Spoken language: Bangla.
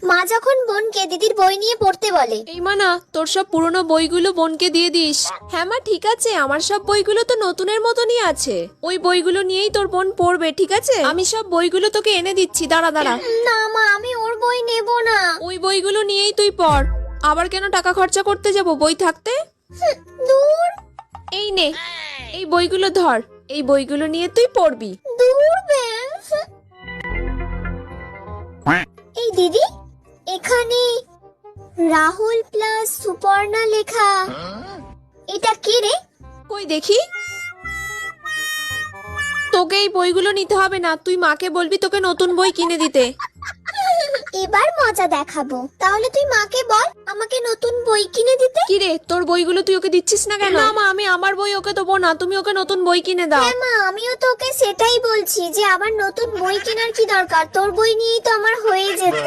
মা যখন বোনকে দিদির বই নিয়ে পড়তে বলে। এই মানা, তোর সব পুরনো বইগুলো বোনকে দিয়ে দিস। হ্যাঁ মা, ঠিক আছে, আমার সব বইগুলো তো নতুনের মতনই আছে। ওই বইগুলো নিয়েই তোর বোন পড়বে, ঠিক আছে? আমি সব বইগুলো তোকে এনে দিচ্ছি, দাঁড়া দাঁড়া। না মা, আমি ওর বই নেব না। ওই বইগুলো নিয়েই তুই পড়। আবার কেন টাকা খরচা করতে যাব বই থাকতে? দূর এই নে, এই বইগুলো ধর, এই বইগুলো নিয়ে তুই পড়বি। দূর ব্যাং। এই দিদি, এখানে রাহুল প্লাস সুপর্ণা লেখা, এটা কে রে? কই দেখি। তোকে এই বইগুলো নিতে হবে না, তুই মাকে বলবি তোকে নতুন বই কিনে দিতে। এবার মজা দেখাবো। তাহলে তুই মাকে বল আমাকে নতুন বই কিনে দিতে। কি রে, তোর বইগুলো তুই ওকে দিচ্ছিস না কেন? না মা, আমি আমার বই ওকে দেবো না, তুমি ওকে নতুন বই কিনে দাও। হ্যাঁ মা, আমিও তো ওকে সেটাই বলছি যে আবার নতুন বই কেনার কি দরকার, তোর বই নিয়েই তো আমার হয়ে যেত।